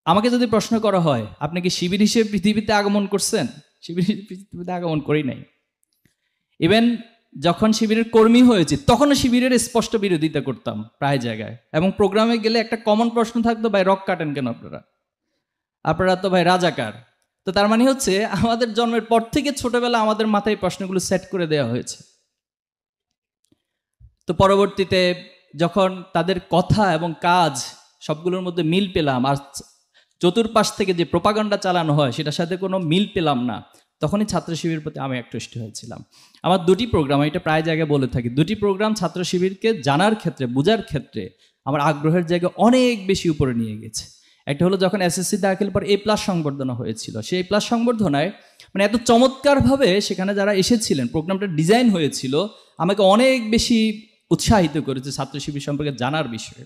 আমাকে যদি প্রশ্ন করা হয় আপনি কি শিবির হিসেবে পৃথিবীতে আগমন করছেন, শিবির হিসেবে পৃথিবীতে আগমন করি নাই। ইভেন যখন শিবিরের কর্মী হয়েছে তখনও শিবিরের স্পষ্ট বিরোধিতা করতাম প্রায় জায়গায়, এবং প্রোগ্রামে গেলে একটা কমন প্রশ্ন থাকতো, ভাই রক কাটেন কেন আপনারা, আপনারা তো ভাই রাজাকার। তো তার মানে হচ্ছে আমাদের জন্মের পর থেকে ছোটবেলা আমাদের মাথায় প্রশ্নগুলো সেট করে দেওয়া হয়েছে। তো পরবর্তীতে যখন তাদের কথা এবং কাজ সবগুলোর মধ্যে মিল পেলাম, আর চতুর্পাশ থেকে যে প্রোপাগান্ডা চালানো হয় সেটার সাথে কোনো মিল পেলাম না, তখনই ছাত্র শিবিরের প্রতি আমি আকৃষ্ট হয়েছিলাম। আমার দুটি প্রোগ্রাম, এটা প্রায় জায়গায় বলে থাকি, দুটি প্রোগ্রাম ছাত্র শিবিরকে জানার ক্ষেত্রে, বোঝার ক্ষেত্রে আমার আগ্রহের জায়গা অনেক বেশি উপরে নিয়ে গেছে। একটা হলো যখন এসএসসি দাখিল পর A+ সংবর্ধনা হয়েছিল, সেই A+ সংবর্ধনায় মানে এত চমৎকারভাবে সেখানে যারা এসেছিলেন, প্রোগ্রামটা ডিজাইন হয়েছিল, আমাকে অনেক বেশি উৎসাহিত করেছে ছাত্র শিবির সম্পর্কে জানার বিষয়ে।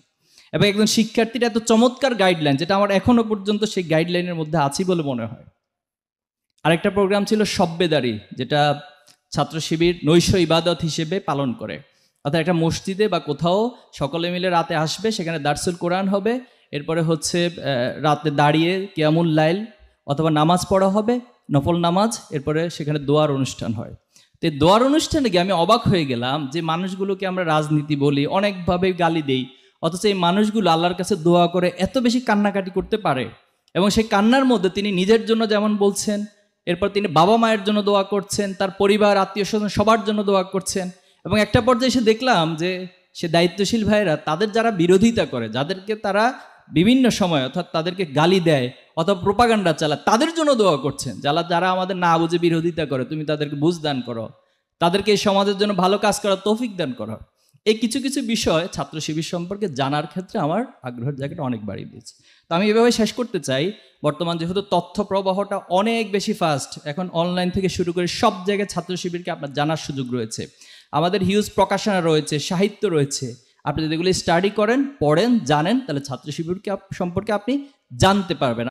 এবং একজন শিক্ষার্থীর এত চমৎকার গাইডলাইন, যেটা আমার এখনো পর্যন্ত সেই গাইডলাইনের মধ্যে আছি বলে মনে হয়। আরেকটা প্রোগ্রাম ছিল সব্বেদারি, যেটা ছাত্র শিবির নৈশ ইবাদত হিসেবে পালন করে। অর্থাৎ একটা মসজিদে বা কোথাও সকলে মিলে রাতে আসবে, সেখানে দারসুল কোরআন হবে, এরপরে হচ্ছে রাতে দাঁড়িয়ে কিয়ামুল লাইল অথবা নামাজ পড়া হবে, নফল নামাজ, এরপরে সেখানে দোয়ার অনুষ্ঠান হয়। তো এই দোয়ার অনুষ্ঠানে গিয়ে আমি অবাক হয়ে গেলাম যে মানুষগুলোকে আমরা রাজনীতি বলি, অনেকভাবে গালি দেই, অথচ এই মানুষগুলো আল্লাহর কাছে দোয়া করে এত বেশি কান্নাকাটি করতে পারে। এবং সেই কান্নার মধ্যে তিনি নিজের জন্য যেমন বলছেন, এরপর তিনি বাবা মায়ের জন্য দোয়া করছেন, তার পরিবার আত্মীয় স্বজন সবার জন্য দোয়া করছেন। এবং একটা পর্যায়ে এসে দেখলাম যে সে দায়িত্বশীল ভাইয়েরা তাদের যারা বিরোধিতা করে, যাদেরকে তারা বিভিন্ন সময় অর্থাৎ তাদেরকে গালি দেয় অথবা প্রোপাগান্ডা চালায়, তাদের জন্য দোয়া করছেন। যারা আমাদের না বুঝে বিরোধিতা করে, তুমি তাদেরকে বুঝ দান করো, তাদেরকে এই সমাজের জন্য ভালো কাজ করার তৌফিক দান করো। এই কিছু কিছু বিষয় ছাত্র শিবির সম্পর্কে জানার ক্ষেত্রে আমার আগ্রহের জায়গাটা অনেক বাড়িয়ে দিয়েছে। তো আমি এভাবে শেষ করতে চাই, বর্তমান যেহেতু তথ্য প্রবাহটা অনেক বেশি ফাস্ট, এখন অনলাইন থেকে শুরু করে সব জায়গায় ছাত্র শিবিরকে আপনার জানার সুযোগ রয়েছে। আমাদের হিউজ প্রকাশনা রয়েছে, সাহিত্য রয়েছে। আপনি যদি এগুলো স্টাডি করেন, পড়েন, জানেন, তাহলে ছাত্র শিবিরকে সম্পর্কে আপনি জানতে পারবেন।